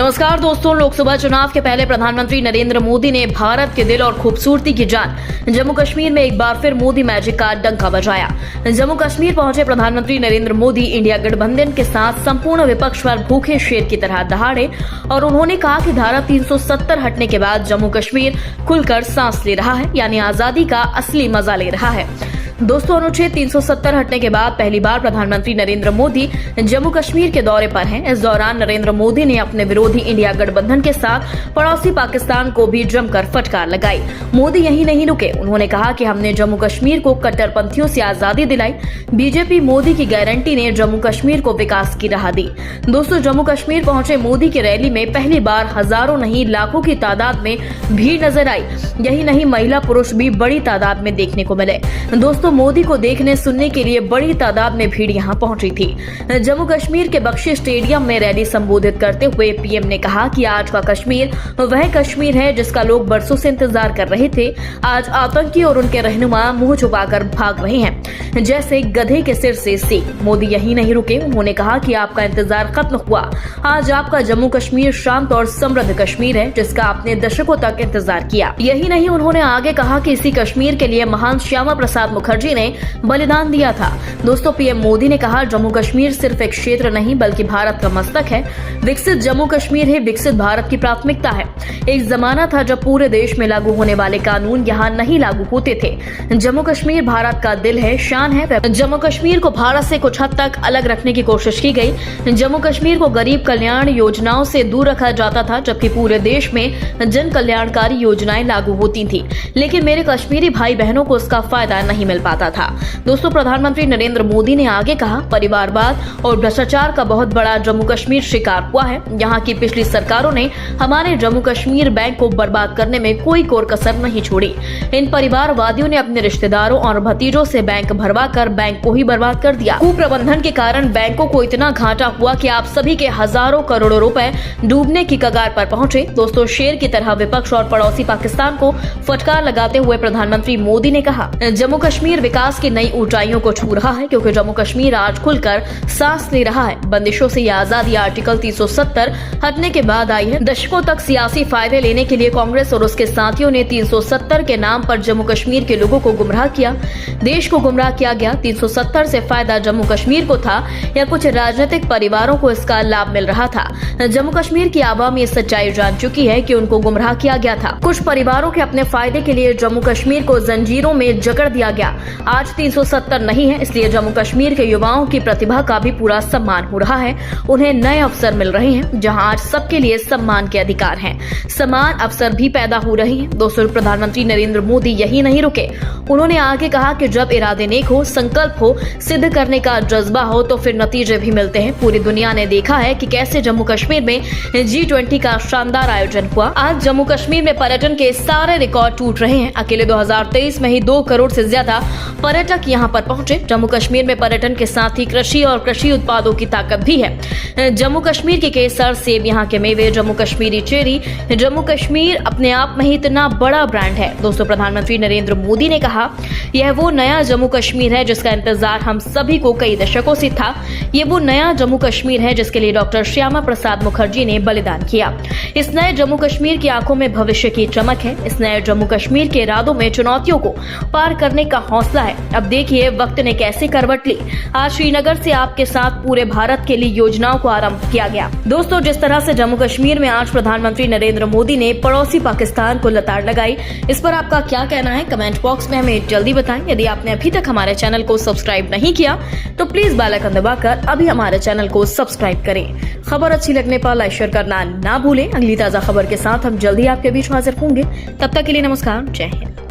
नमस्कार दोस्तों, लोकसभा चुनाव के पहले प्रधानमंत्री नरेंद्र मोदी ने भारत के दिल और खूबसूरती की जान जम्मू कश्मीर में एक बार फिर मोदी मैजिक का डंका बजाया। जम्मू कश्मीर पहुंचे प्रधानमंत्री नरेंद्र मोदी इंडिया गठबंधन के साथ संपूर्ण विपक्ष पर भूखे शेर की तरह दहाड़े और उन्होंने कहा कि धारा 370 हटने के बाद जम्मू कश्मीर खुलकर सांस ले रहा है, यानी आजादी का असली मजा ले रहा है। दोस्तों, अनुच्छेद 370 हटने के बाद पहली बार प्रधानमंत्री नरेंद्र मोदी जम्मू कश्मीर के दौरे पर हैं। इस दौरान नरेंद्र मोदी ने अपने विरोधी इंडिया गठबंधन के साथ पड़ोसी पाकिस्तान को भी जमकर फटकार लगाई। मोदी यहीं नहीं रुके, उन्होंने कहा कि हमने जम्मू कश्मीर को कट्टरपंथियों से आजादी दिलाई। बीजेपी मोदी की गारंटी ने जम्मू कश्मीर को विकास की राह दी। दोस्तों, जम्मू कश्मीर पहुंचे मोदी की रैली में पहली बार हजारों नहीं लाखों की तादाद में भीड़ नजर आई। यही नहीं, महिला पुरुष भी बड़ी तादाद में देखने को मिले। दोस्तों, मोदी को देखने सुनने के लिए बड़ी तादाद में भीड़ यहां पहुंची थी। जम्मू कश्मीर के बख्शी स्टेडियम में रैली संबोधित करते हुए पीएम ने कहा कि आज का कश्मीर वह कश्मीर है जिसका लोग बरसों से इंतजार कर रहे थे। आज आतंकी और उनके रहनुमा मुंह छुपाकर भाग रहे हैं, जैसे गधे के सिर से सींग। मोदी यहीं नहीं रुके, उन्होंने कहा कि आपका इंतजार खत्म हुआ। आज आपका जम्मू कश्मीर शांत और समृद्ध कश्मीर है जिसका आपने दशकों तक इंतजार किया। यही नहीं, उन्होंने आगे कहा कि इसी कश्मीर के लिए महान श्यामा प्रसाद मुखर्जी ने बलिदान दिया था। दोस्तों, पीएम मोदी ने कहा जम्मू कश्मीर सिर्फ एक क्षेत्र नहीं बल्कि भारत का मस्तक है। विकसित जम्मू कश्मीर है, विकसित भारत की प्राथमिकता है। एक जमाना था जब पूरे देश में लागू होने वाले कानून यहाँ नहीं लागू होते थे। जम्मू कश्मीर भारत का दिल है, शान है। जम्मू कश्मीर को भारत से कुछ हद तक अलग रखने की कोशिश की गई। जम्मू कश्मीर को गरीब कल्याण योजनाओं से दूर रखा जाता था, जबकि पूरे देश में जन कल्याणकारी योजनाएं लागू होती थी, लेकिन मेरे कश्मीरी भाई बहनों को उसका फायदा नहीं मिल पाता था। दोस्तों, प्रधानमंत्री नरेंद्र मोदी ने आगे कहा परिवारवाद और भ्रष्टाचार का बहुत बड़ा जम्मू कश्मीर शिकार हुआ है। यहाँ की पिछली सरकारों ने हमारे जम्मू कश्मीर बैंक को बर्बाद करने में कोई कोर कसर नहीं छोड़ी। इन परिवारवादियों ने अपने रिश्तेदारों और भतीजों से बैंक भरवा कर बैंक को ही बर्बाद कर दिया। कुप्रबंधन के कारण बैंकों को इतना घाटा हुआ कि आप सभी के हजारों करोड़ों रुपए डूबने की कगार पर पहुंचे। दोस्तों, शेर की तरह विपक्ष और पड़ोसी पाकिस्तान को फटकार लगाते हुए प्रधानमंत्री मोदी ने कहा जम्मू कश्मीर विकास की नई ऊंचाइयों को छू रहा है, क्योंकि जम्मू कश्मीर आज खुलकर सांस ले रहा है। बंदिशों से यह आजादी आर्टिकल 370 हटने के बाद आई है। दशकों तक सियासी फायदे लेने के लिए कांग्रेस और उसके साथियों ने 370 के नाम पर जम्मू कश्मीर के लोगों को गुमराह किया, देश को गुमराह किया गया। 370 से फायदा जम्मू कश्मीर को था या कुछ राजनीतिक परिवारों को इसका लाभ मिल रहा था। जम्मू कश्मीर की आवाम ये सच्चाई जान चुकी है कि उनको गुमराह किया गया था। कुछ परिवारों के अपने फायदे के लिए जम्मू कश्मीर को जंजीरों में जकड़ दिया गया। आज 370 नहीं है, इसलिए जम्मू कश्मीर के युवाओं की प्रतिभा का भी पूरा सम्मान हो रहा है। उन्हें नए अवसर मिल रहे हैं, जहां आज सबके लिए सम्मान के अधिकार हैं। समान अवसर भी पैदा हो रहे हैं। दोस्तों, प्रधानमंत्री नरेंद्र मोदी यही नहीं रुके, उन्होंने आगे कहा कि जब इरादे नेक हो, संकल्प हो, सिद्ध करने का जज्बा हो तो फिर नतीजे भी मिलते हैं। पूरी दुनिया ने देखा है कि कैसे जम्मू कश्मीर में G20 का शानदार आयोजन हुआ। आज जम्मू कश्मीर में पर्यटन के सारे रिकॉर्ड टूट रहे हैं। अकेले 2023 में ही 2 करोड़ से ज्यादा पर्यटक यहां पर पहुंचे। जम्मू कश्मीर में पर्यटन के साथ ही कृषि और कृषि उत्पादों की ताकत भी है। जम्मू कश्मीर के केसर, सेब, यहाँ के मेवे, जम्मू कश्मीरी चेरी, जम्मू कश्मीर अपने आप में ही इतना बड़ा ब्रांड है। दोस्तों, प्रधानमंत्री नरेंद्र मोदी ने कहा यह वो नया जम्मू कश्मीर है जिसका इंतजार हम सभी को कई दशकों से था। ये वो नया जम्मू कश्मीर है जिसके लिए डॉक्टर श्यामा प्रसाद मुखर्जी ने बलिदान किया। इस नए जम्मू कश्मीर की आंखों में भविष्य की चमक है। इस नए जम्मू कश्मीर के इरादों में चुनौतियों को पार करने का हौसला है। अब देखिए वक्त ने कैसे करवट ली। आज श्रीनगर से आपके साथ पूरे भारत के लिए योजनाओं को आरंभ किया गया। दोस्तों, जिस तरह से जम्मू कश्मीर में आज प्रधानमंत्री नरेंद्र मोदी ने पड़ोसी पाकिस्तान को लताड़ लगाई, इस पर आपका क्या कहना है कमेंट बॉक्स में हमें जल्दी बताएं। यदि आपने अभी तक हमारे चैनल को सब्सक्राइब नहीं किया तो प्लीज बेल आइकन दबाकर अभी हमारे चैनल को सब्सक्राइब करें। खबर अच्छी लगने पर लाइक शेयर करना ना भूलें। अगली ताजा खबर के साथ हम जल्दी आपके बीच हाजिर होंगे। तब तक के लिए नमस्कार, जय हिंद।